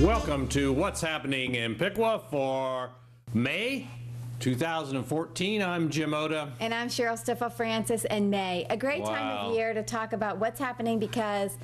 Welcome to What's Happening in Piqua for May 2014. I'm Jim Oda. And I'm Cheryl Stiefel-Francis in May. A great time of year to talk about what's happening because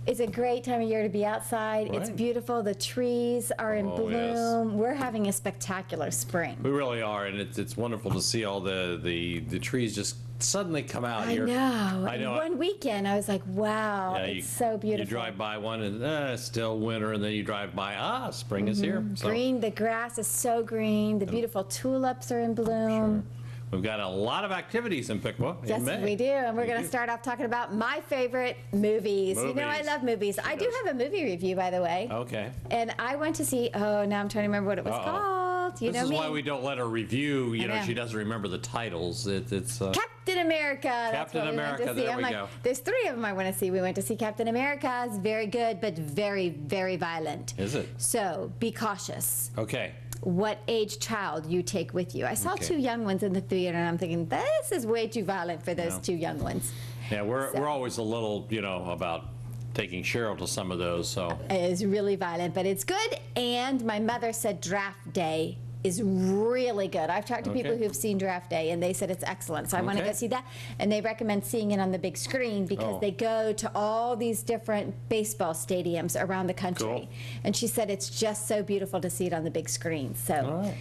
it's a great time of year to be outside. Right. It's beautiful. The trees are in bloom. Yes. We're having a spectacular spring. We really are, and it's wonderful to see all the trees just suddenly come out here. I know. One weekend, I was like, wow, it's so beautiful. You drive by one and it's still winter, and then you drive by, spring is here. So. Green, the grass is so green. The beautiful tulips are in bloom. Sure. We've got a lot of activities in Piqua Yes, in May. we do, and we're going to start off talking about my favorite movies. You know, I love movies. I do have a movie review, by the way. Okay. And I went to see, now I'm trying to remember what it was called. You know this is me. why we don't let her review. You know, she doesn't remember the titles. It's Captain America. Captain America, there we go. There's three of them I want to see. We went to see Captain America. It's very good, but very, very violent. Is it? So be cautious. Okay. What age child you take with you. I saw two young ones in the theater, and I'm thinking, this is way too violent for those two young ones. Yeah, we're always a little, about taking Cheryl to some of those. So it is really violent, but it's good. And my mother said Draft Day is really good. I've talked to people who've seen Draft Day, and they said it's excellent. So I want to go see that. And they recommend seeing it on the big screen because they go to all these different baseball stadiums around the country. Cool. And she said it's just so beautiful to see it on the big screen. So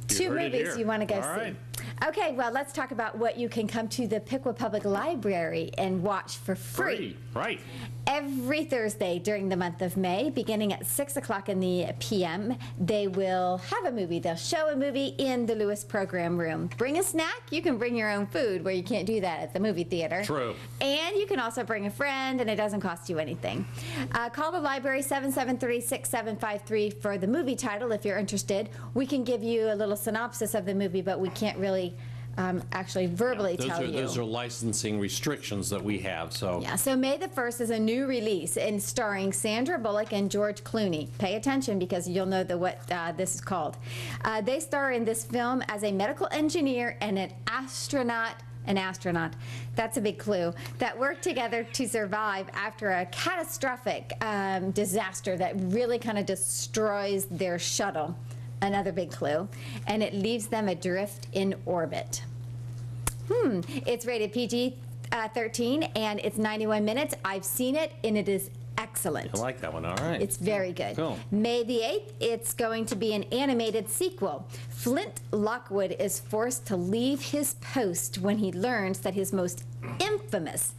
two movies you want to go see. Okay, well, let's talk about what you can come to the Piqua Public Library and watch for free. Right. Every Thursday during the month of May, beginning at 6 o'clock in the p.m., they will have a movie. They'll show a movie in the Lewis program room. Bring a snack. You can bring your own food where you can't do that at the movie theater. True. And you can also bring a friend, and it doesn't cost you anything. Call the library 773-6753 for the movie title if you're interested. We can give you a little synopsis of the movie, but we can't really actually verbally tell you. Those are licensing restrictions that we have. So so May the 1st is a new release and starring Sandra Bullock and George Clooney. Pay attention because you'll know what this is called. They star in this film as a medical engineer and an astronaut, that's a big clue, that work together to survive after a catastrophic disaster that really kind of destroys their shuttle. Another big clue, and it leaves them adrift in orbit. It's rated PG-13, and it's 91 minutes. I've seen it, and it is excellent. I like that one. All right. It's very good. Cool. May the 8th, it's going to be an animated sequel. Flint Lockwood is forced to leave his post when he learns that his most infamous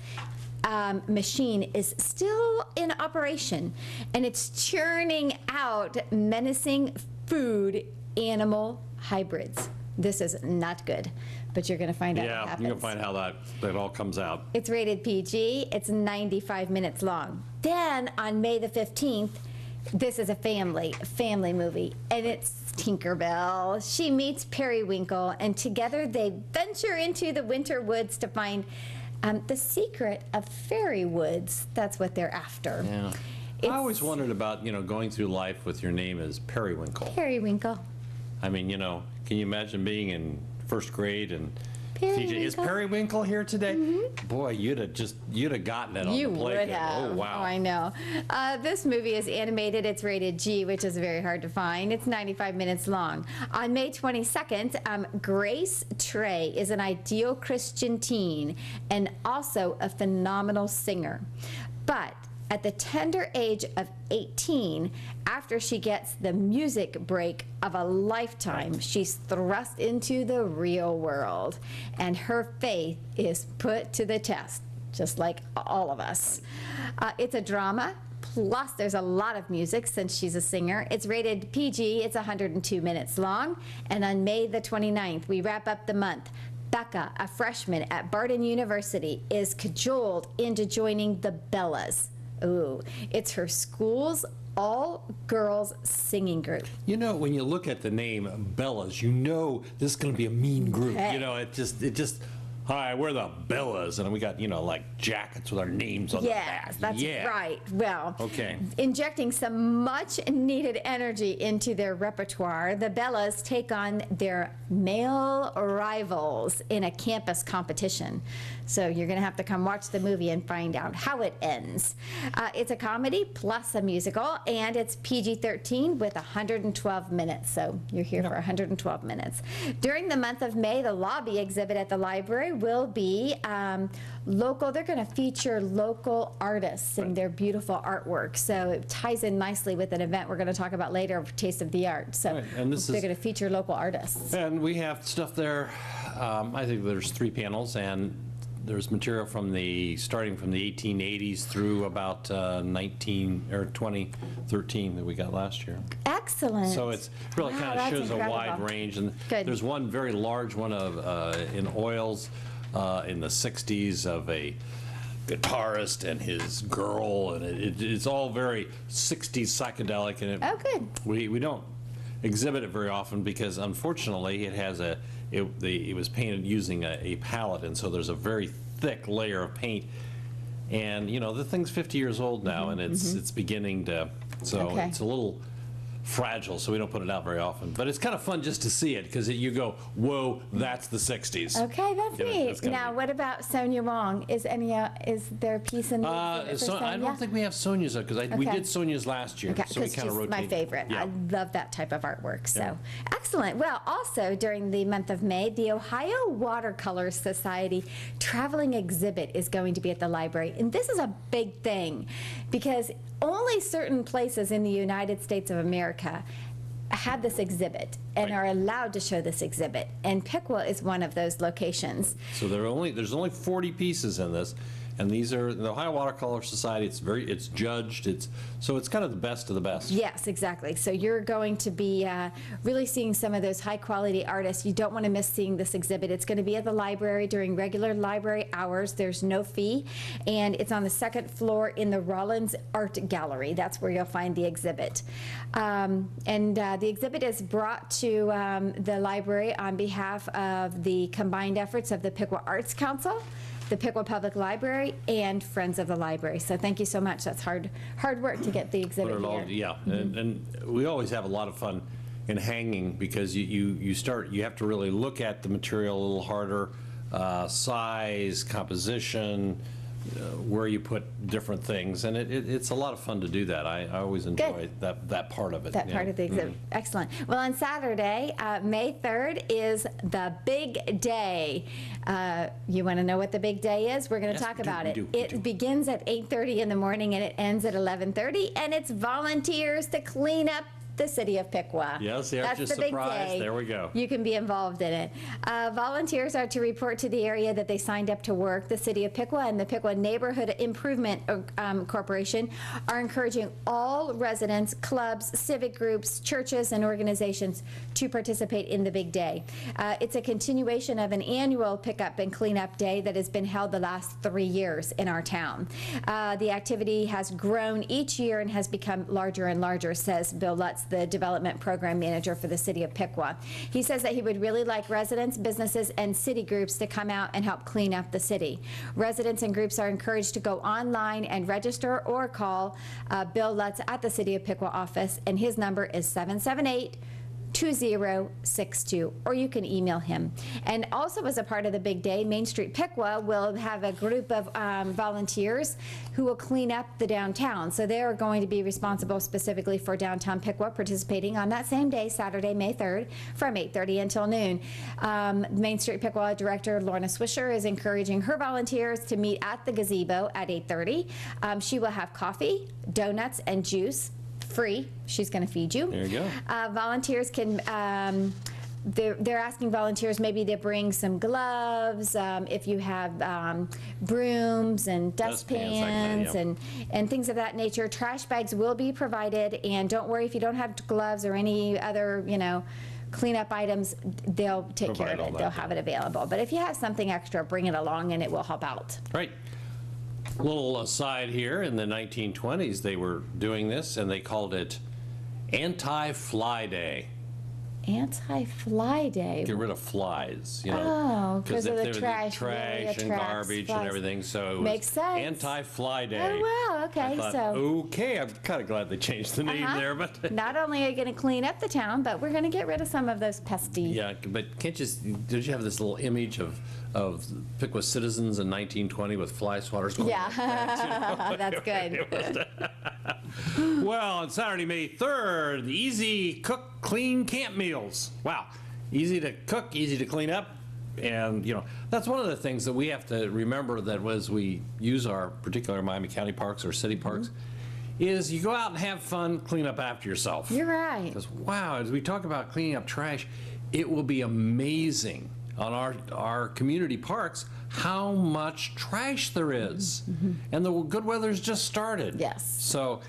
machine is still in operation, and it's churning out menacing food animal hybrids. This is not good, but you're going to find out what happens. Yeah, you're going to find how that all comes out. It's rated PG. It's 95 minutes long. Then on May the 15th, this is a family movie, and it's Tinkerbell. She meets Periwinkle, and together they venture into the winter woods to find the secret of fairy woods. That's what they're after. Yeah. I always wondered about, going through life with your name as Periwinkle. Periwinkle. I mean, can you imagine being in first grade and Periwinkle. is Periwinkle here today? Boy, you'd have gotten it on the play. You would have. Oh, wow. Oh, I know. This movie is animated. It's rated G, which is very hard to find. It's 95 minutes long. On May 22nd, Grace Trey is an ideal Christian teen and also a phenomenal singer. But at the tender age of 18, after she gets the music break of a lifetime, she's thrust into the real world, and her faith is put to the test, just like all of us. It's a drama, plus there's a lot of music since she's a singer. It's rated PG, it's 102 minutes long, and on May the 29th, we wrap up the month. Becca, a freshman at Barton University, is cajoled into joining the Bellas. Ooh, it's her school's all-girls singing group. When you look at the name Bellas, this is going to be a mean group. Hey. It just Hi, we're the Bellas, and we got, like jackets with our names on the back. Yes, that's Yeah. right. Well, Okay. injecting some much needed energy into their repertoire, the Bellas take on their male rivals in a campus competition. So you're going to have to come watch the movie and find out how it ends. It's a comedy plus a musical, and it's PG-13 with 112 minutes. So you're here for 112 minutes. During the month of May, the lobby exhibit at the library will be local. They're going to feature local artists and their beautiful artwork. So it ties in nicely with an event we're going to talk about later, Taste of the Art. So Right, and this they're is- going to feature local artists. And we have stuff there. I think there's 3 panels, and there's material starting from the 1880s through about 2013 that we got last year. Excellent. So it's really Wow, kind of that's shows a wide incredible. range, and Good. there's one very large one in oils in the 60s of a guitarist and his girl, and it's all very 60s psychedelic, and Oh, good. we don't exhibit it very often because unfortunately it has it was painted using a palette, and so there's a very thick layer of paint, and the thing's 50 years old now, and it's beginning to, so Okay. it's a little fragile, so we don't put it out very often, but it's kind of fun just to see it because you go, whoa, that's the 60s. Okay, that's You know, it's neat. kinda Now, neat. what about Sonia Wong? Is there a piece in the exhibit for So I Sonia? don't think we have Sonia's because we Okay. did Sonia's last year, Okay, so we because kind of she's rotate. my favorite. Yeah. I love that type of artwork. So Yeah. excellent. Well, also during the month of May, the Ohio Watercolor Society traveling exhibit is going to be at the library, and this is a big thing because only certain places in the United States of America have this exhibit and Right. are allowed to show this exhibit, and Piqua is one of those locations. So there's only 40 pieces in this, and these are the Ohio Watercolor Society. It's judged. So it's kind of the best of the best. Yes, exactly. So you're going to be really seeing some of those high-quality artists. You don't want to miss seeing this exhibit. It's going to be at the library during regular library hours. There's no fee, and it's on the 2nd floor in the Rollins Art Gallery. That's where you'll find the exhibit. The exhibit is brought to the library on behalf of the combined efforts of the Piqua Arts Council, the Piqua Public Library, and Friends of the Library. So thank you so much. That's hard work to get the exhibit Put it all- here. Yeah, and we always have a lot of fun in hanging because you have to really look at the material a little harder, size, composition, where you put different things, and it's a lot of fun to do that. I always enjoy that part of it. That yeah. part of the exhibit. Excellent. Well, on Saturday, May 3rd, is the big day. You want to know what the big day is? We're going to Yes, talk we do, about we it. do, we It do. begins at 8:30 in the morning and it ends at 11:30, and it's volunteers to clean up the city of Piqua. Yes, the That's Archer's the big surprise. day. There we go. You can be involved in it. Volunteers are to report to the area that they signed up to work. The City of Piqua and the Piqua Neighborhood Improvement Corporation are encouraging all residents, clubs, civic groups, churches, and organizations to participate in the big day. It's a continuation of an annual pickup and cleanup day that has been held the last 3 years in our town. The activity has grown each year and has become larger and larger, says Bill Lutz, the development program manager for the City of Piqua. He says that he would really like residents, businesses, and city groups to come out and help clean up the city. Residents and groups are encouraged to go online and register or call Bill Lutz at the City of Piqua office, and his number is 778-2062, or you can email him. And also, as a part of the big day, Main Street Piqua will have a group of volunteers who will clean up the downtown. So they are going to be responsible specifically for downtown Piqua, participating on that same day, Saturday, May 3rd, from 8:30 until noon. Main Street Piqua Director Lorna Swisher is encouraging her volunteers to meet at the gazebo at 8:30. She will have coffee, donuts, and juice. Free. She's going to feed you. There you go. Volunteers can, they're asking volunteers maybe to bring some gloves, if you have brooms and Dustpans, that kind of, dustpans and things of that nature. Trash bags will be provided, and don't worry if you don't have gloves or any other, cleanup items, they'll take care Provide of all it. that, They'll yeah. have it available. But if you have something extra, bring it along and it will help out. Right. Little aside here, in the 1920s they were doing this and they called it Anti-Fly Day. Anti-fly day. Get rid of flies, you know. Oh, because of the if trash. they're really trash and attracts garbage flies. and everything, so it was Makes sense. Anti-Fly Day. Oh, wow, okay, I thought, so. okay, I'm kind of glad they changed the name there, but. Not only are you going to clean up the town, but we're going to get rid of some of those pesty. Yeah, but did you have this little image of Piqua citizens in 1920 with fly swatters going Yeah, like that, that's good. Well, on Saturday, May 3rd, the Easy Cook Clean Camp Meals. Wow, easy to cook, easy to clean up. And, you know, that's one of the things that we have to remember that as we use our particular Miami County parks or city parks, is you go out and have fun, clean up after yourself. You're right. Because, wow, as we talk about cleaning up trash, it will be amazing on our community parks how much trash there is. And the good weather's just started. Yes. So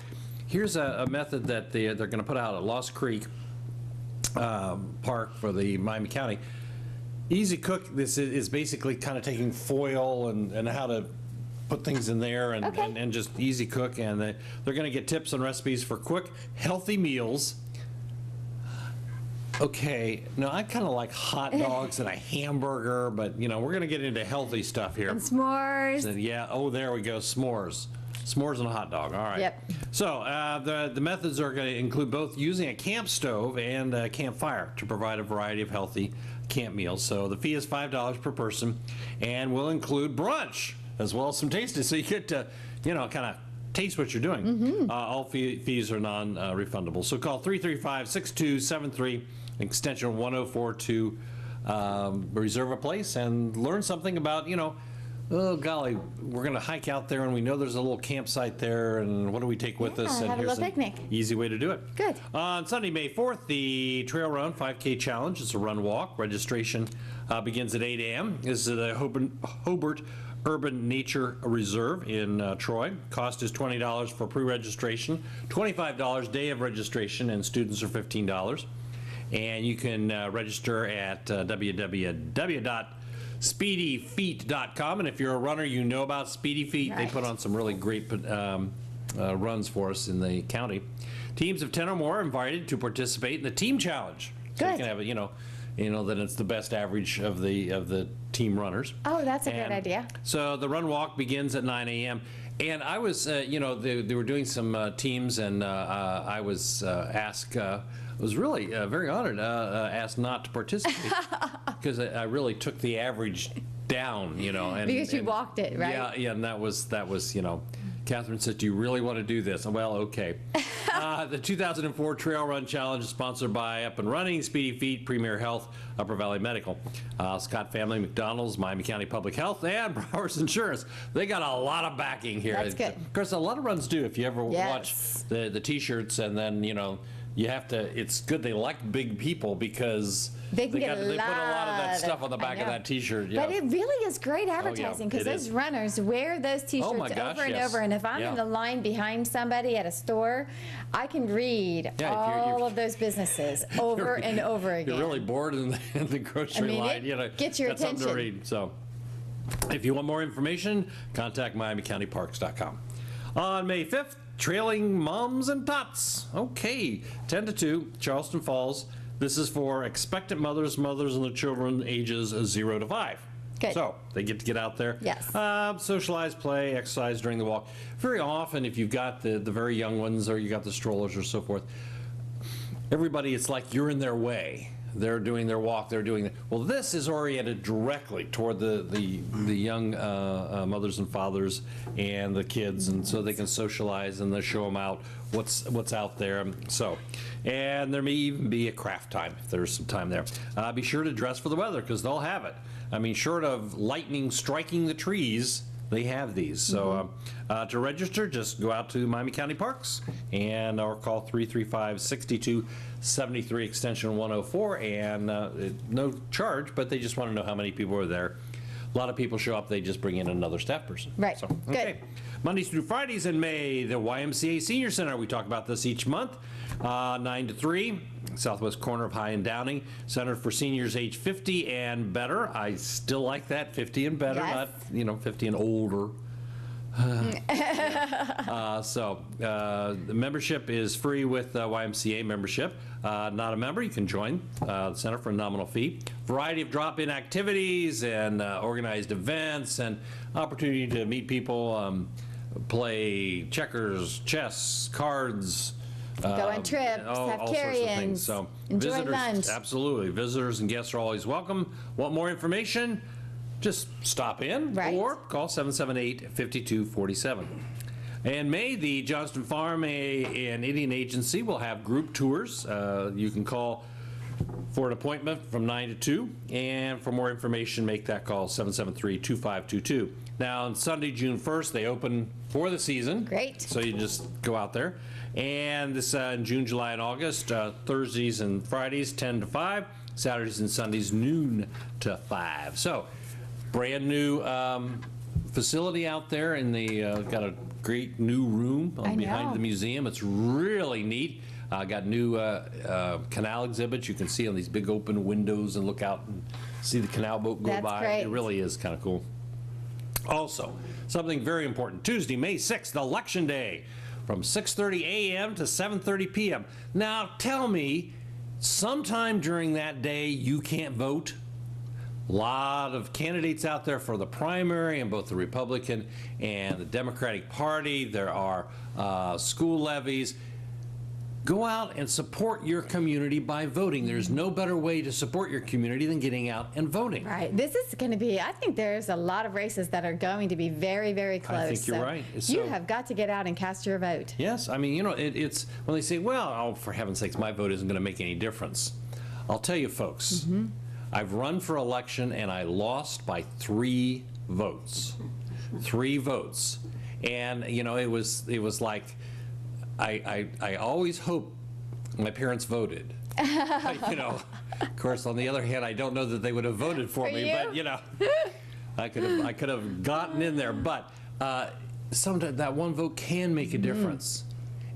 here's a method that they're going to put out at Lost Creek Park for the Miami County. Easy Cook, this is basically kind of taking foil and how to put things in there and just easy cook. And they're going to get tips and recipes for quick, healthy meals. Okay, no, I kind of like hot dogs and a hamburger, but, you know, we're going to get into healthy stuff here. And s'mores. So, yeah, oh, there we go, s'mores. S'mores and a hot dog, all right. Yep. So the methods are going to include both using a camp stove and a campfire to provide a variety of healthy camp meals. So the fee is $5 per person and will include brunch as well as some tasting. So you get to, you know, kind of taste what you're doing. All fees are non-refundable. So call 335-6273, extension 1042, reserve a place and learn something about, you know, oh golly, we're going to hike out there and we know there's a little campsite there and what do we take with us? And have a here's little an picnic. easy way to do it. Good. On Sunday, May 4th, the Trail Run 5K Challenge. It's a run walk. Registration begins at 8 a.m. This is the Hobart Urban Nature Reserve in Troy. Cost is $20 for pre-registration, $25 day of registration, and students are $15. And you can register at www.speedyfeet.com. And if you're a runner, you know about Speedy Feet. Right. They put on some really great runs for us in the county. Teams of 10 or more are invited to participate in the team challenge. So you Good. can have it, you know that it's the best average of the team runners. Oh, that's a And good idea. So the run walk begins at 9 a.m. And I was, you know, they were doing some teams, and I was asked, was really very honored, asked not to participate because I really took the average down, you know. And, Because you walked it, right? Yeah, and that was, you know, Catherine said, do you really want to do this? Well, okay. The 2004 Trail Run Challenge is sponsored by Up and Running, Speedy Feet, Premier Health, Upper Valley Medical, Scott Family, McDonald's, Miami County Public Health, and Browers Insurance. They got a lot of backing here. That's good. Of course, a lot of runs do. If you ever Yes. watch the T-shirts, and then, you know, you have to, it's good they like big people because They can get they put a lot of that stuff on the I back of know. that T-shirt. Yeah. But it really is great advertising because it those is. runners wear those T-shirts my gosh, over and yes. over. And if I'm Yeah. in the line behind somebody at a store, I can read Yeah, if all you're- of those businesses over and over again. You're really bored in the grocery line. it You know, gets your got something to attention. read. So, if you want more information, contact MiamiCountyParks.com. On May 5th, Trailing Moms and Tots. Okay, 10 to 2, Charleston Falls. This is for expectant mothers and their children ages 0 to 5. Good. So they get to get out there, Yes. socialize, play, exercise during the walk. Very often, if you've got the very young ones or you got the strollers or so forth, everybody, it's like you're in their way. They're doing their walk. They're doing well. This is oriented directly toward the young mothers and fathers and the kids, and so they can socialize and they show them out what's out there. So, and there may even be a craft time if there's some time there. Be sure to dress for the weather because they'll have it. I mean, short of lightning striking the trees, they have these. So to register, just go out to Miami County Parks and or call 335-6273 extension 104 and no charge, but they just want to know how many people are there. A lot of people show up, they just bring in another staff person. Right. So, Good. okay. Mondays through Fridays in May, the YMCA Senior Center. We talk about this each month, 9 to 3, southwest corner of High and Downing. Center for seniors age 50 and better. I still like that, 50 and better, Yes. not 50 and older. The membership is free with YMCA membership. Not a member, you can join the center for a nominal fee. Variety of drop-in activities and organized events and opportunity to meet people, play checkers, chess, cards. Go on trips, have all sorts of things. carry-ins, So enjoy visitors, lunch. absolutely. Visitors and guests are always welcome. Want more information? Just stop in or call 778-5247. In May, the Johnston Farm and Indian Agency will have group tours. You can call for an appointment from 9 to 2. And for more information, make that call 773-2522. Now, on Sunday, June 1st, they open for the season. Great. So you just go out there. And this in June, July, and August, Thursdays and Fridays, 10 to 5. Saturdays and Sundays, noon to 5. So, brand new facility out there, and they got a great new room behind the museum. It's really neat. Got new canal exhibits. You can see on these big open windows and look out and see the canal boat go by. Great. It really is kind of cool. Also, something very important, Tuesday, May 6th, Election Day, from 6:30 a.m. to 7:30 p.m. Now, tell me, sometime during that day you can't vote? A lot of candidates out there for the primary in both the Republican and the Democratic Party. There are school levies. Go out and support your community by voting. There's no better way to support your community than getting out and voting. Right. This is going to be, I think there's a lot of races that are going to be very, very close. I think you're right. You have got to get out and cast your vote. Yes. I mean, you know, it's when they say, well, oh, for heaven's sakes, my vote isn't going to make any difference. I'll tell you, folks, I've run for election and I lost by 3 votes. 3 votes. And, you know, it was like, I always hope my parents voted. You know, of course, on the other hand, I don't know that they would have voted for me, but, you know, I could have gotten in there. But sometimes that one vote can make a difference.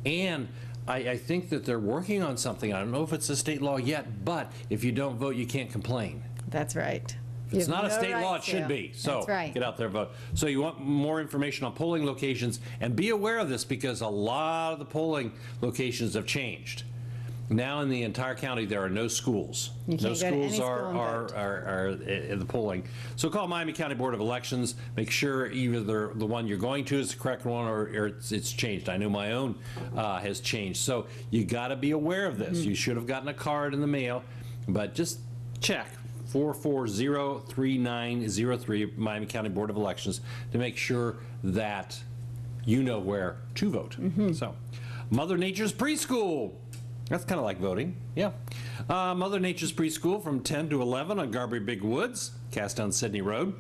And I think that they're working on something. I don't know if it's a state law yet, but if you don't vote, you can't complain. That's right. If it's not a state law, it should be. So get out there and vote. So you want more information on polling locations, and be aware of this because a lot of the polling locations have changed. Now in the entire county, there are no schools. No schools are in the polling. So call Miami County Board of Elections. Make sure either the one you're going to is the correct one or it's changed. I know my own has changed. So you got to be aware of this. You should have gotten a card in the mail, but just check 440-3903 Miami County Board of Elections to make sure that you know where to vote. So, Mother Nature's Preschool. That's kind of like voting, yeah. Mother Nature's Preschool from 10 to 11 on Garberry Big Woods, Castdown Sydney Road.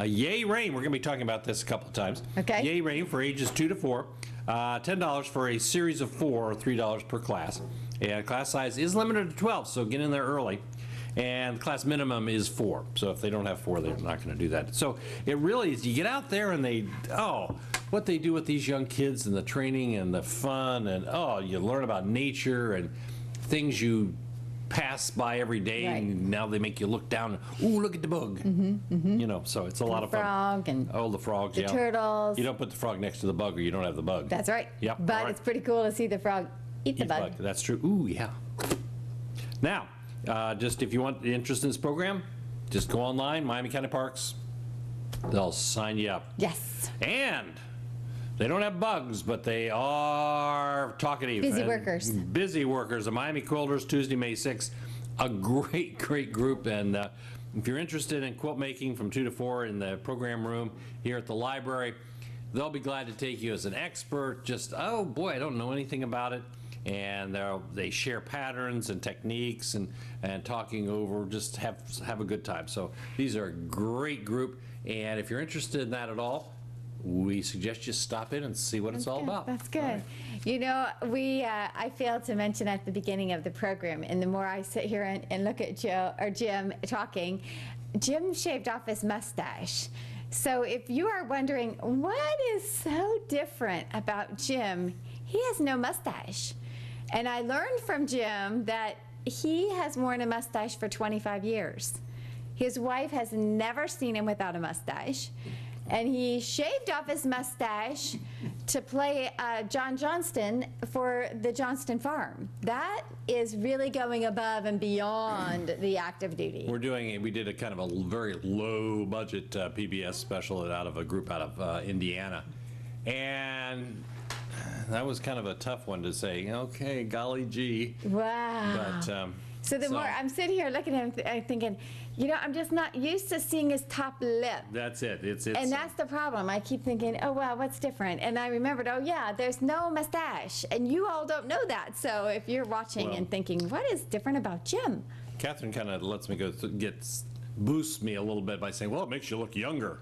Yay Rain, we're going to be talking about this a couple of times. Okay. Yay Rain for ages 2 to 4. $10 for a series of 4 or $3 per class. And class size is limited to 12, so get in there early. And the class minimum is 4. So if they don't have 4, they're not going to do that. So it really is, you get out there and what they do with these young kids and the training and the fun and, you learn about nature and things you pass by every day, and now they make you look down and, ooh, look at the bug. You know, so it's a lot of fun. Frog and the frogs, the turtles. You don't put the frog next to the bug or you don't have the bug. That's right. Yep. But it's pretty cool to see the frog eat the bug. That's true. Ooh, yeah. Now, just if you want interest in this program, just go online, Miami County Parks. They'll sign you up. Yes. And they don't have bugs, but they are talkative. Busy workers. Busy workers. The Miami Quilters, Tuesday, May 6th. A great, great group. And if you're interested in quilt making from 2 to 4 in the program room here at the library, they'll be glad to take you as an expert. Just, oh boy, I don't know anything about it. And they share patterns and techniques and talking over, just have a good time. So these are a great group. And if you're interested in that at all, we suggest you stop in and see what it's all about. That's good. Right. You know, I failed to mention at the beginning of the program, and the more I sit here and look at Jim talking, Jim shaved off his mustache. So if you are wondering what is so different about Jim, he has no mustache. And I learned from Jim that he has worn a mustache for 25 years. His wife has never seen him without a mustache. and he shaved off his mustache to play John Johnston for the Johnston Farm. That is really going above and beyond the active duty. We did a kind of a very low budget PBS special out of a group out of Indiana. And that was kind of a tough one to say, okay, golly gee. Wow. But, so the more I'm sitting here looking at him, I'm thinking, I'm just not used to seeing his top lip. That's it. It's and that's the problem. I keep thinking, oh, wow, what's different? And I remembered, oh, yeah, there's no mustache. And you all don't know that. So if you're watching and thinking, what is different about Jim? Catherine kind of lets me boosts me a little bit by saying, well, it makes you look younger.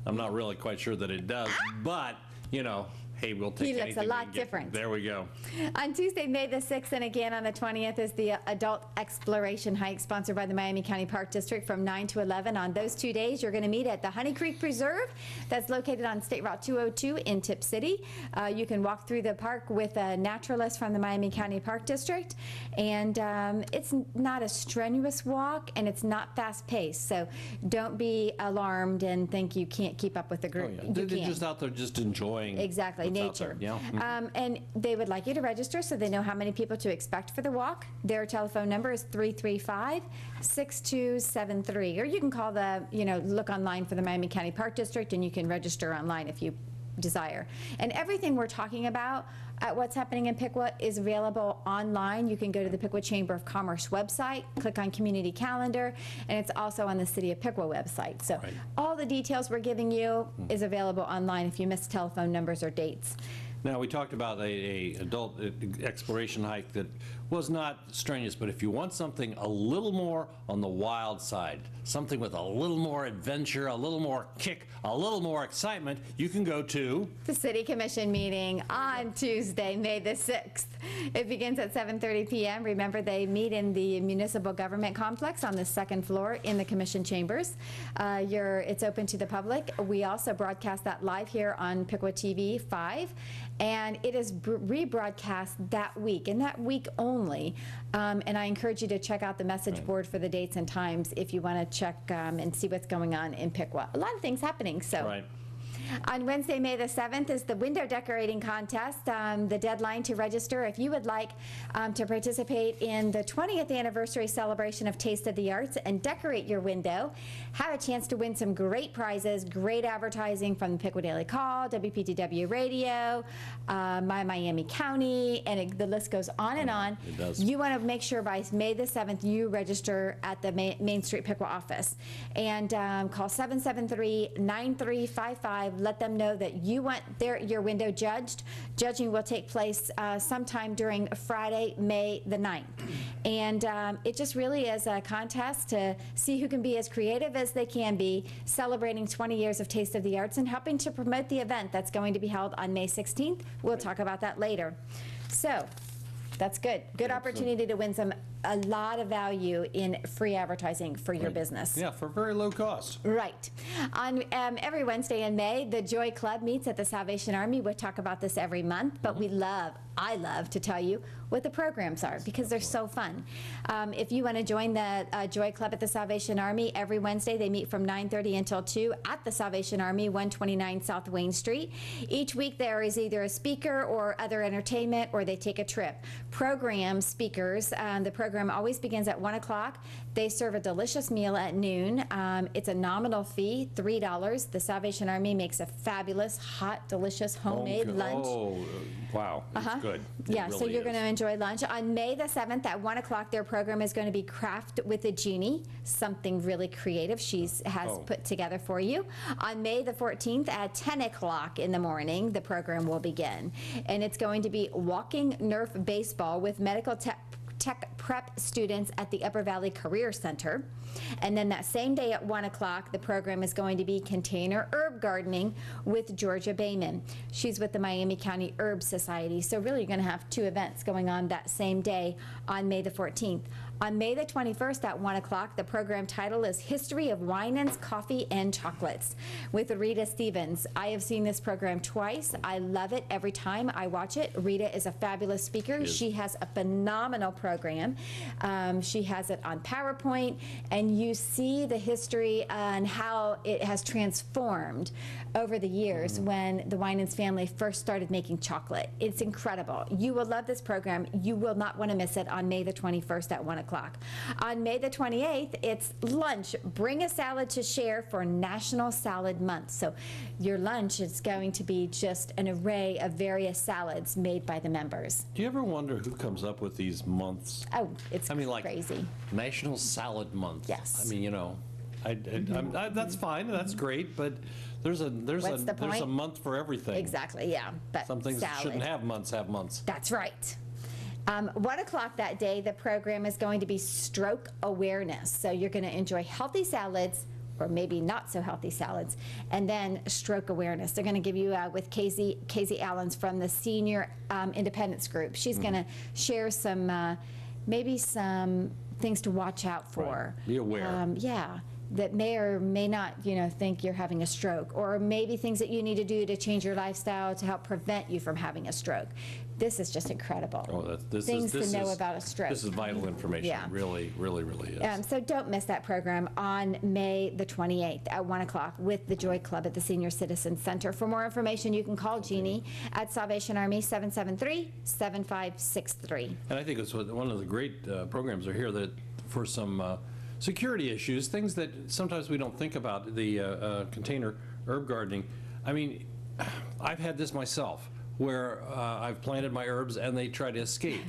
I'm not really quite sure that it does, but, hey, we'll take anything. He looks a lot different. There we go. On Tuesday, May the 6th, and again on the 20th, is the Adult Exploration Hike, sponsored by the Miami County Park District from 9 to 11. On those 2 days, you're going to meet at the Honey Creek Preserve. That's located on State Route 202 in Tip City. You can walk through the park with a naturalist from the Miami County Park District. And it's not a strenuous walk, and it's not fast-paced. So don't be alarmed and think you can't keep up with the group. Oh, yeah. They're just out there just enjoying. Exactly. Nature. Yeah. And they would like you to register so they know how many people to expect for the walk. Their telephone number is 335-6273. Or you can call look online for the Miami County Park District, and you can register online if you desire. And everything we're talking about at what's happening in Piqua is available online. You can go to the Piqua Chamber of Commerce website, click on Community Calendar, and it's also on the City of Piqua website. So all the details we're giving you is available online if you miss telephone numbers or dates. Now, we talked about a adult exploration hike that was not strenuous, but if you want something a little more on the wild side, something with a little more adventure, a little more kick, a little more excitement, you can go to the City Commission meeting on Tuesday, May the 6th. It begins at 7:30 p.m. Remember, they meet in the Municipal Government Complex on the second floor in the Commission chambers. It's open to the public. We also broadcast that live here on Piqua TV 5, and it is rebroadcast that week, and that week only. And I encourage you to check out the message board for the dates and times if you want to check and see what's going on in Piqua. A lot of things happening. So. Right. On Wednesday, May the 7th is the window decorating contest. The deadline to register, if you would like to participate in the 20th anniversary celebration of Taste of the Arts and decorate your window, have a chance to win some great prizes, great advertising from the Piqua Daily Call, WPTW Radio, My Miami County, and the list goes on and on. It does. You want to make sure by May the 7th you register at the Main Street Piqua office. And call 773-9355. Let them know that you want your window judged. Judging will take place sometime during Friday, May the 9th. And it just really is a contest to see who can be as creative as they can be, celebrating 20 years of Taste of the Arts and helping to promote the event that's going to be held on May 16th. We'll talk about that later. So that's good. Good opportunity to win a lot of value in free advertising for your business. Yeah, for very low cost. Right. On every Wednesday in May, the Joy Club meets at the Salvation Army. We talk about this every month, but I love to tell you what the programs are because they're so fun. If you want to join the Joy Club at the Salvation Army, every Wednesday they meet from 9:30 until 2 at the Salvation Army, 129 South Wayne Street. Each week there is either a speaker or other entertainment, or they take a trip. Program speakers, the program always begins at 1 o'clock. They serve a delicious meal at noon. It's a nominal fee, $3. The Salvation Army makes a fabulous, hot, delicious homemade lunch. Oh, wow. It's good. Yeah, so you're going to enjoy lunch. On May the 7th at 1 o'clock, their program is going to be Craft with a Genie, something really creative she has put together for you. On May the 14th at 10 o'clock in the morning, the program will begin. And it's going to be Walking Nerf Baseball with medical tech prep students at the Upper Valley Career Center. And then that same day at 1 o'clock, the program is going to be Container Herb Gardening with Georgia Bayman. She's with the Miami County Herb Society. So really you're going to have two events going on that same day on May the 14th. On May the 21st at 1 o'clock, the program title is History of Winans, Coffee, and Chocolates with Rita Stevens. I have seen this program twice. I love it every time I watch it. Rita is a fabulous speaker. She has a phenomenal program. She has it on PowerPoint, and you see the history and how it has transformed over the years when the Winans family first started making chocolate. It's incredible. You will love this program. You will not want to miss it on May the 21st at 1 o'clock. On May the 28th, it's lunch. Bring a salad to share for National Salad Month. So your lunch is going to be just an array of various salads made by the members. Do you ever wonder who comes up with these months? Oh, it's like crazy. National Salad Month. Yes. I mean, you know, that's fine, that's great, but there's a month for everything. Exactly, yeah. But some things that shouldn't have months have months. That's right. 1 o'clock that day, the program is going to be stroke awareness. So you're going to enjoy healthy salads, or maybe not so healthy salads, and then stroke awareness. They're going to give you with Casey Allens from the Senior Independence Group. She's going to share some, maybe some things to watch out for. Right. Be aware. Yeah. That may or may not, think you're having a stroke, or maybe things that you need to do to change your lifestyle to help prevent you from having a stroke. This is just incredible. Oh, things to know about a stroke. This is vital information. Yeah. Really, really, really is. So don't miss that program on May the 28th at 1 o'clock with the Joy Club at the Senior Citizen Center. For more information, you can call Jeannie at Salvation Army 773-7563. And I think it's one of the great programs are here that for some security issues, things that sometimes we don't think about, the container herb gardening. I mean, I've had this myself, where I've planted my herbs and they try to escape.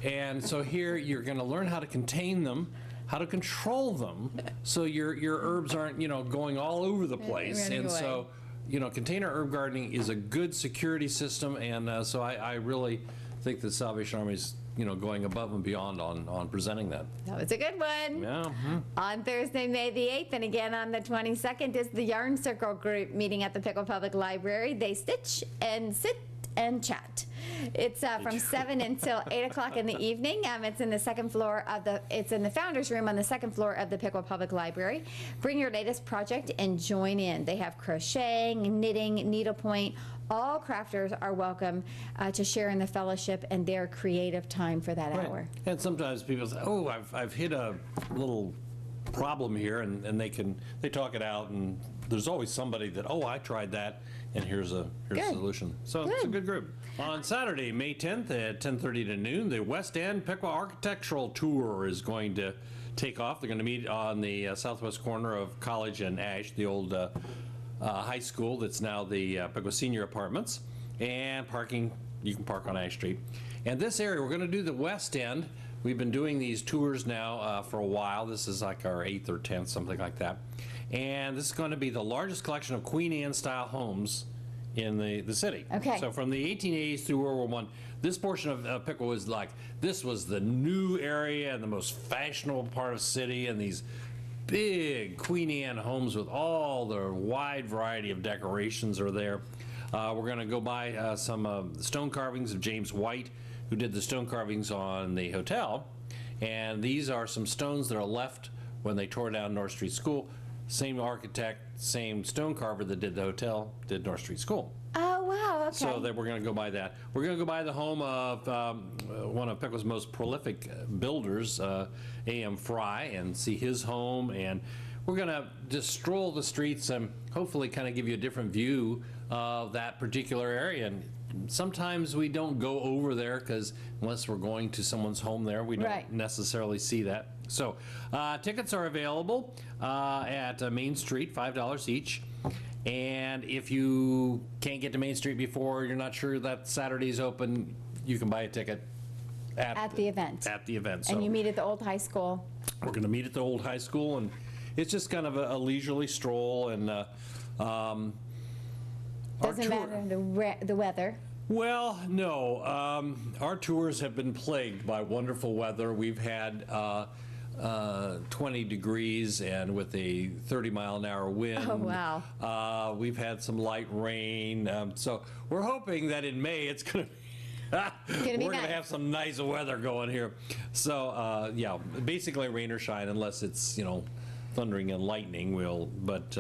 And so here you're going to learn how to contain them, how to control them, so your herbs aren't, going all over the place. And so, container herb gardening is a good security system, and so I really think that Salvation Army's going above and beyond on presenting that. That was a good one. Yeah. On Thursday, May the 8th, and again on the 22nd, is the Yarn Circle group meeting at the Piqua Public Library. They stitch and sit and chat. It's from 7 until 8 o'clock in the evening. It's in the second floor of it's in the Founders Room on the second floor of the Piqua Public Library. Bring your latest project and join in. They have crocheting, knitting, needlepoint. All crafters are welcome to share in the fellowship and their creative time for that hour. And sometimes people say, oh, I've hit a little problem here, and they talk it out, and there's always somebody that, oh, I tried that, and here's a solution. So it's a good group. On Saturday, May 10th at 10:30 to noon, the West End Piqua Architectural Tour is going to take off. They're going to meet on the southwest corner of College and Ash, the old high school that's now the Piqua Senior Apartments, and parking, you can park on Ash Street. And this area, we're going to do the West End. We've been doing these tours now for a while. This is like our 8th or 10th, something like that. And this is going to be the largest collection of Queen Anne style homes in the city. Okay. So from the 1880s through World War I, this portion of Piqua was like, this was the new area and the most fashionable part of the city, and these big Queen Anne homes with all the wide variety of decorations are there. We're going to go by some stone carvings of James White, who did the stone carvings on the hotel. And these are some stones that are left when they tore down North Street School. Same architect, same stone carver that did the hotel, did North Street School. Oh, wow, okay. So that we're going to go by that. We're going to go by the home of one of Piqua's most prolific builders, A.M. Fry, and see his home. And we're going to just stroll the streets and hopefully kind of give you a different view of that particular area. And sometimes we don't go over there because unless we're going to someone's home there, we don't necessarily see that. So tickets are available at Main Street, $5 each. And if you can't get to Main Street before, you're not sure that Saturday's open, you can buy a ticket at the event. At the event. So and you meet at the old high school. We're going to meet at the old high school, and it's just kind of a leisurely stroll. And doesn't matter the weather. Well, no. Our tours have been plagued by wonderful weather. We've had 20 degrees and with a 30-mile-an-hour wind. Oh, wow. We've had some light rain. So we're hoping that in May it's going to be We're nice. gonna have some nice weather going here. So, yeah, basically rain or shine unless it's, thundering and lightning but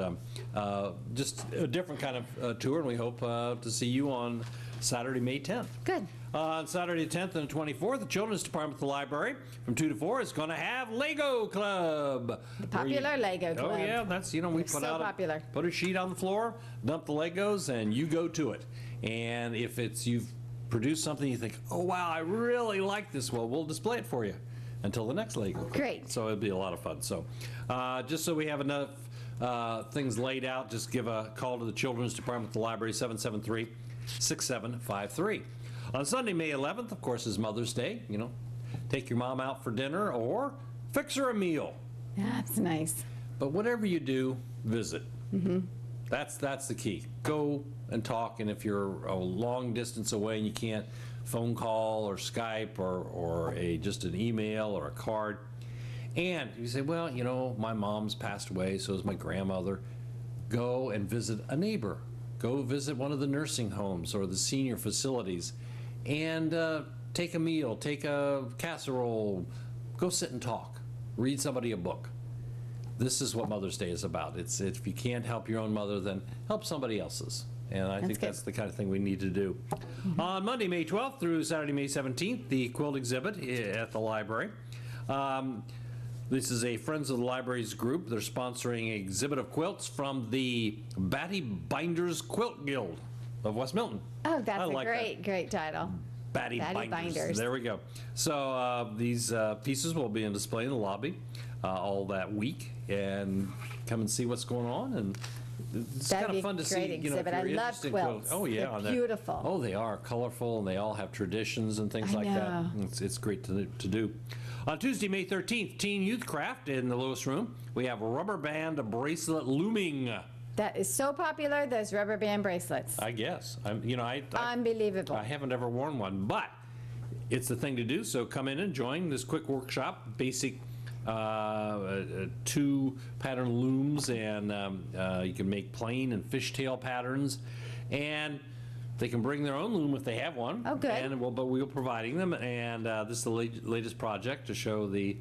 just a different kind of tour, and we hope to see you on Saturday, May 10th. Good. On Saturday 10th and 24th, the Children's Department of the Library from 2 to 4 is going to have Lego Club. The popular Lego Club. Oh yeah, that's, we put so out popular. put a sheet on the floor, dump the Legos, and you go to it. And if you've produced something you think, oh wow, I really like this, well, we'll display it for you until the next Lego Club. Great. So it'll be a lot of fun. So just so we have enough things laid out, just give a call to the Children's Department of the Library, 773-6753. On Sunday, May 11th, of course, is Mother's Day. Take your mom out for dinner or fix her a meal. That's nice. But whatever you do, visit. That's the key. Go and talk, and if you're a long distance away and you can't phone call or Skype or just an email or a card, and you say, well, my mom's passed away, so is my grandmother, go and visit a neighbor. Go visit one of the nursing homes or the senior facilities and take a meal, take a casserole, go sit and talk, read somebody a book. This is what Mother's Day is about. It's if you can't help your own mother, then help somebody else's. And I think that's the kind of thing we need to do. On Monday, May 12th through Saturday, May 17th, the quilt exhibit at the library. This is a Friends of the Libraries group. They're sponsoring an exhibit of quilts from the Batty Binders Quilt Guild of West Milton. Oh, that's like great title. Batty Binders. There we go. So these pieces will be on display in the lobby all that week, and come and see what's going on. And it's That'd kind be of fun to a see. great exhibit. I love quilts. Oh yeah, They're beautiful. Oh, they are colorful, and they all have traditions and things I like know. that. It's great to do. On Tuesday, May 13th, Teen Youth Craft in the Lewis Room. We have rubber band bracelet looming. That is so popular, those rubber band bracelets. I guess. Unbelievable. I haven't ever worn one, but it's the thing to do. So come in and join this quick workshop. Basic 2 pattern looms, and you can make plain and fishtail patterns, and they can bring their own loom if they have one. Oh, good. And but we're providing them, and this is the latest project to show the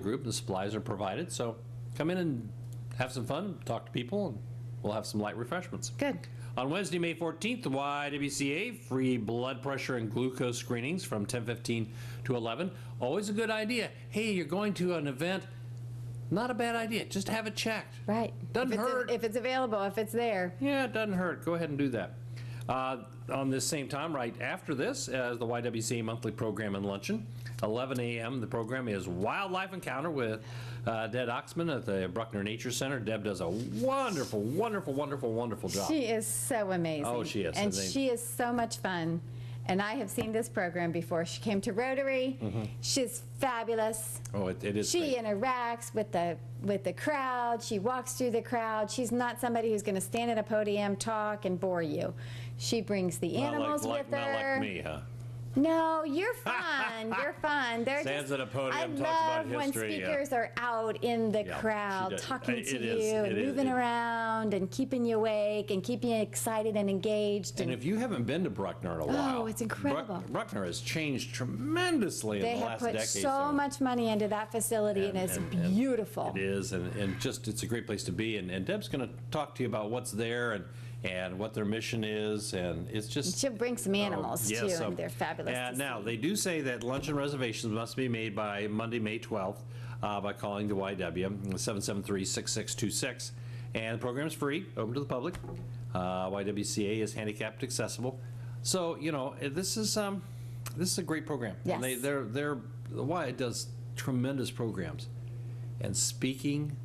group. The supplies are provided, so come in and have some fun, talk to people, and we'll have some light refreshments. Good. On Wednesday, May 14th, the YWCA free blood pressure and glucose screenings from 10:15 to 11. Always a good idea. Hey, you're going to an event, not a bad idea. Just have it checked. Right. Doesn't hurt. If it's available, if it's there. Yeah, it doesn't hurt. Go ahead and do that. On this same time, right after this, as the YWCA monthly program and luncheon, 11 a.m. The program is Wildlife Encounter with Deb Oxman at the Bruckner Nature Center. Deb does a wonderful, wonderful, wonderful, wonderful job. She is so amazing. Oh, she is. And she is so much fun. And I have seen this program before. She came to Rotary. She's fabulous. Oh, it is. She great. interacts with the crowd. She walks through the crowd. She's not somebody who's going to stand at a podium, talk, and bore you. She brings the animals with her. Not like me, huh? No, you're fun. You're fun. They're Stands at a podium, I talks love about history, when yeah. speakers are out in the Yeah, she crowd does. talking It to is, you and it is. moving around and keeping you awake and keeping you excited and engaged. And if you haven't been to Bruckner in a while, it's incredible. Bruckner has changed tremendously They in the have last put decade. so much money into that facility, and it's beautiful. It is, and just it's a great place to be. And Deb's going to talk to you about what's there and what their mission is, and it's just... She'll bring some animals, yeah, too, so- and they're fabulous And to now, see. they do say that luncheon reservations must be made by Monday, May 12th, by calling the YW, 773-6626. And the program is free, open to the public. YWCA is handicapped accessible. So, this is a great program. Yes. And the Y does tremendous programs. And speaking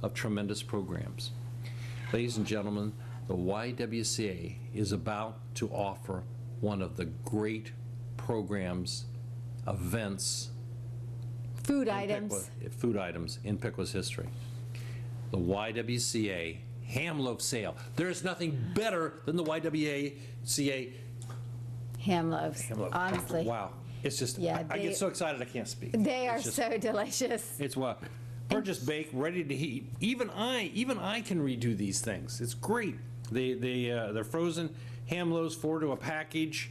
of tremendous programs, ladies and gentlemen, the YWCA is about to offer one of the great programs, events, Food in items. Piqua, food items in Piqua's history. The YWCA ham loaf sale. There's nothing better than the YWCA Ham loaves, ham loaf. honestly. Wow. It's just, Yeah, I get so excited I can't speak. They are It's just- so delicious. It's what? Purchase, bake, ready to heat. Even I can redo these things. It's great. They're frozen ham loaves, 4 to a package.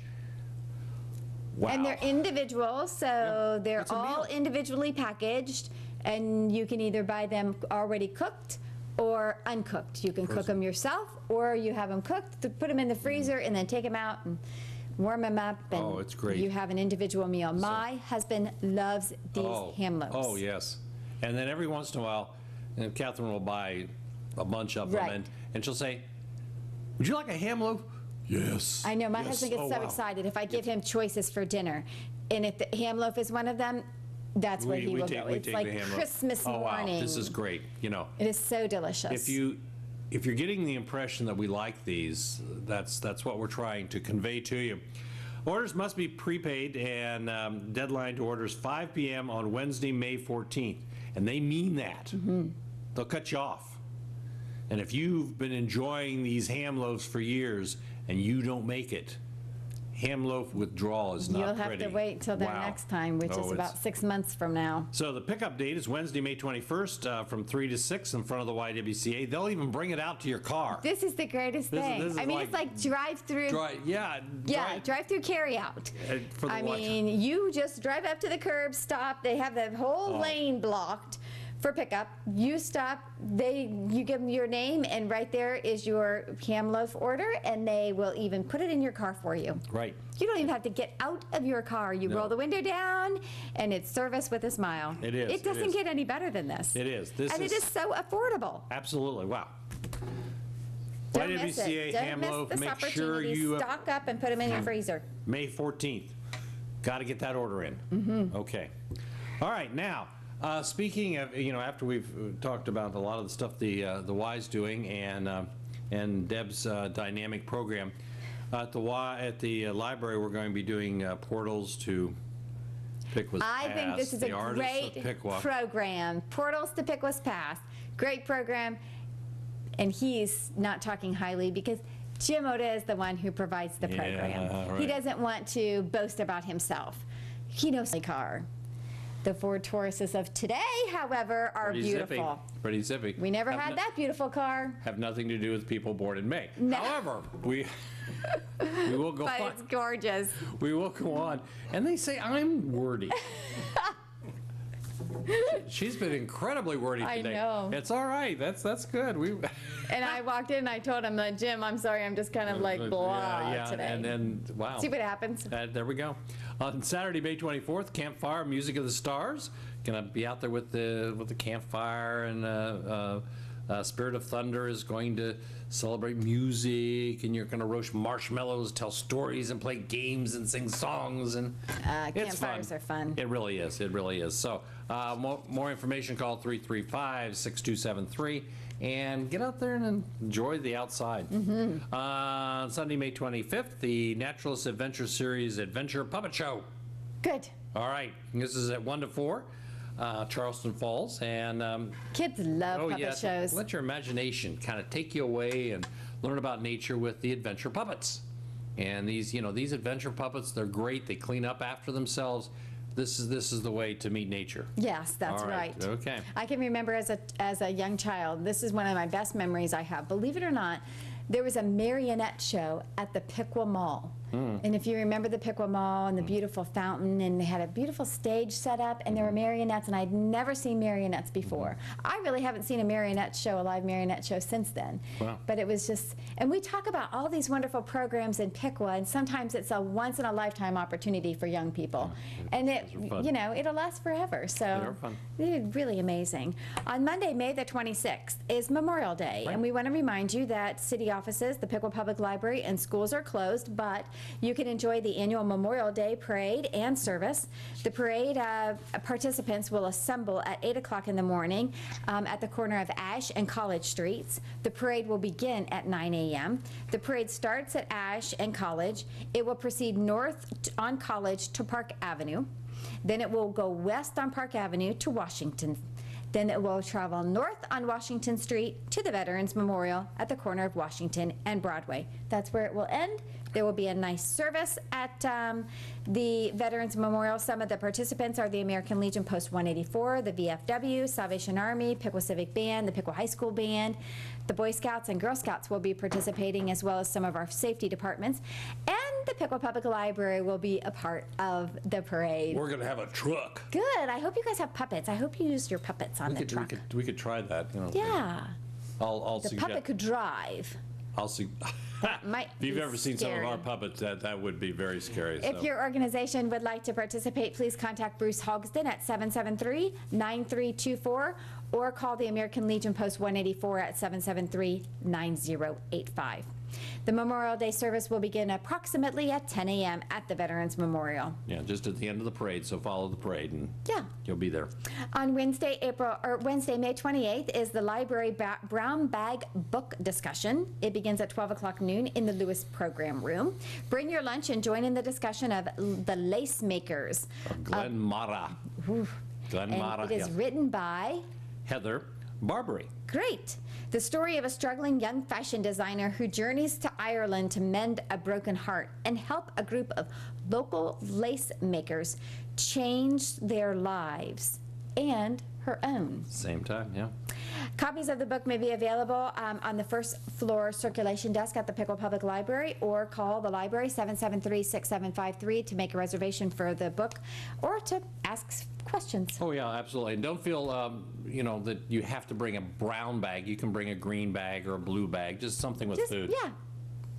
Wow. And they're individual, so they're It's a all meal. individually packaged, and you can either buy them already cooked or uncooked. You can cook them yourself, or you have them cooked, to put them in the freezer, and then take them out and warm them up, and Oh, it's great. you have an individual meal. My husband loves these ham loaves. Oh, yes. And then every once in a while, and Catherine will buy a bunch of them, Right. and she'll say, "Would you like a ham loaf?" Yes. I know, my yes. husband gets Oh, so wow. excited if I give him choices for dinner. And if the ham loaf is one of them, that's where he will go. We It's take like the ham loaf. Christmas Oh, wow, morning. this is great, you know. It is so delicious. If you're getting the impression that we like these, that's what we're trying to convey to you. Orders must be prepaid, and deadline to orders 5 p.m. on Wednesday, May 14th. And they mean that. Mm-hmm. They'll cut you off. And if you've been enjoying these ham loaves for years and you don't make it, ham loaf withdrawal is not You'll pretty. have to wait till their Wow. next time, which Oh, is it's- about 6 months from now. So the pickup date is Wednesday, May 21st, from 3 to 6 in front of the YWCA. They'll even bring it out to your car. This is the greatest This is- thing. this is I mean, like it's like drive-through. Yeah. Yeah, drive-through carry-out. For the I watch. mean, you just drive up to the curb, stop. They have the whole lane blocked for pickup. You stop. You give them your name, and right there is your ham loaf order, and they will even put it in your car for you. Right. You don't even have to get out of your car. You roll the window down, and it's service with a smile. It is, It doesn't it is. get any better than this. It is. And it is so affordable. Absolutely. Wow. Don't miss YWCA it. Don't ham miss loaf. this Make sure opportunity. you Stock up and put them in your freezer. May 14th. Got to get that order in. Mm-hmm. Okay. All right. Now, speaking of, after we've talked about a lot of the stuff the Y's doing and Deb's dynamic program, at the library we're going to be doing portals to Piqua's I think this Past, is the a artists of great Piqua. program. Portals to Piqua's Past. Great program. And he's not talking highly because Jim Oda is the one who provides the program. right. He doesn't want to boast about himself. He knows the car. The Ford Tauruses of today, however, are Pretty beautiful. zippy. Pretty zippy. We never had that beautiful car, Have nothing to do with people born in May. No. However, we will go but on. it's gorgeous. We will go on. And they say I'm wordy. She's been incredibly wordy I today. know. It's all right. That's good. And I walked in and I told him, Jim, I'm sorry, I'm just kind of like blah yeah, today. and then wow. See what happens. There we go. On Saturday, May 24th, Campfire, Music of the Stars. Gonna be out there with the campfire, and Spirit of Thunder is going to celebrate music, and you're gonna roast marshmallows, tell stories, and play games, and sing songs, and it's Campfires are fun. It really is. It really is. So more information, call 335-6273. And get out there and enjoy the outside. Mm-hmm. Sunday, May 25th, the Naturalist Adventure Series Adventure Puppet Show. Good. All right, this is at 1 to 4, Charleston Falls. And Kids love puppet shows. let your imagination kind of take you away and learn about nature with the adventure puppets. And these adventure puppets, they're great. They clean up after themselves. This is the way to meet nature. Yes, that's All right. Okay. I can remember as a young child, this is one of my best memories I have. Believe it or not, there was a marionette show at the Piqua Mall. And if you remember the Piqua Mall and the beautiful fountain, and they had a beautiful stage set up, and there were marionettes, and I'd never seen marionettes before. I really haven't seen a live marionette show since then. Wow. But it was just, and we talk about all these wonderful programs in Piqua, and sometimes it's a once-in-a-lifetime opportunity for young people. And it, Those are fun. it'll last forever. So They're fun. they're really amazing. On Monday, May the 26th, is Memorial Day, and we want to remind you that city offices, the Piqua Public Library, and schools are closed, but you can enjoy the annual Memorial Day parade and service. The parade participants will assemble at 8 o'clock in the morning at the corner of Ash and College Streets. The parade will begin at 9 a.m. The parade starts at Ash and College. It will proceed north on College to Park Avenue. Then it will go west on Park Avenue to Washington. Then it will travel north on Washington Street to the Veterans Memorial at the corner of Washington and Broadway. That's where it will end. There will be a nice service at the Veterans Memorial. Some of the participants are the American Legion Post 184, the VFW, Salvation Army, Piqua Civic Band, the Piqua High School Band. The Boy Scouts and Girl Scouts will be participating, as well as some of our safety departments. And the Piqua Public Library will be a part of the parade. We're going to have a truck. Good. I hope you guys have puppets. I hope you used your puppets on the truck. We could try that. You know. Yeah. I'll The suggest. puppet could drive. I'll see. Might If you've be ever seen some of scary. our puppets, that would be very scary. If so. your organization would like to participate, please contact Bruce Hogsden at 773-9324 or call the American Legion Post 184 at 773-9085. The Memorial Day service will begin approximately at 10 a.m. at the Veterans Memorial. Yeah, just at the end of the parade, so follow the parade and Yeah. you'll be there. On Wednesday, May 28th is the library brown bag book discussion. It begins at 12 o'clock noon in the Lewis Program Room. Bring your lunch and join in the discussion of the Lace Makers. Glenn Mara. Glenn Mara. And it is yeah. written by Heather Barbary. Great. The story of a struggling young fashion designer who journeys to Ireland to mend a broken heart and help a group of local lace makers change their lives and her own. Same time, yeah. Copies of the book may be available on the first floor circulation desk at the Piqua Public Library, or call the library 773-6753 to make a reservation for the book or to ask questions. Oh, yeah, absolutely. And don't feel, you know, that you have to bring a brown bag. You can bring a green bag or a blue bag, just something with food. Yeah.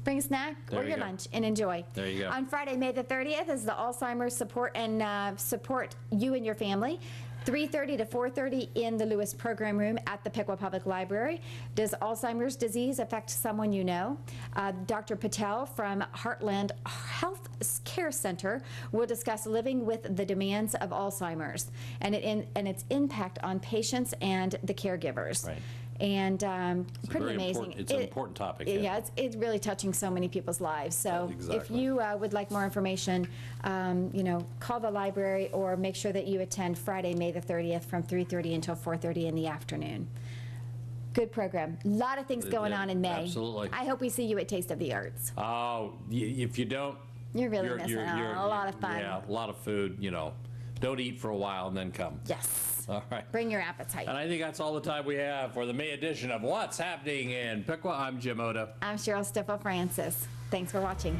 Bring a snack There or you your go. lunch and enjoy. There you go. On Friday, May the 30th is the Alzheimer's support and support you and your family. 3:30 to 4:30 in the Lewis Program Room at the Piqua Public Library. Does Alzheimer's disease affect someone you know? Dr. Patel from Heartland Health Care Center will discuss living with the demands of Alzheimer's and its impact on patients and the caregivers. Right. And pretty very amazing. It's an important topic. Yeah, it's really touching so many people's lives. So if Exactly. you would like more information, you know, call the library or make sure that you attend Friday, May the 30th from 3:30 until 4:30 in the afternoon. Good program. A lot of things going Yeah, on in May. absolutely. I hope we see you at Taste of the Arts. Oh, if you don't, You're really missing out. A lot of fun. Yeah, a lot of food, you know. Don't eat for a while and then come. Yes. All right. Bring your appetite. And I think that's all the time we have for the May edition of What's Happening in Piqua. I'm Jim Oda. I'm Cheryl Stiefel-Francis. Thanks for watching.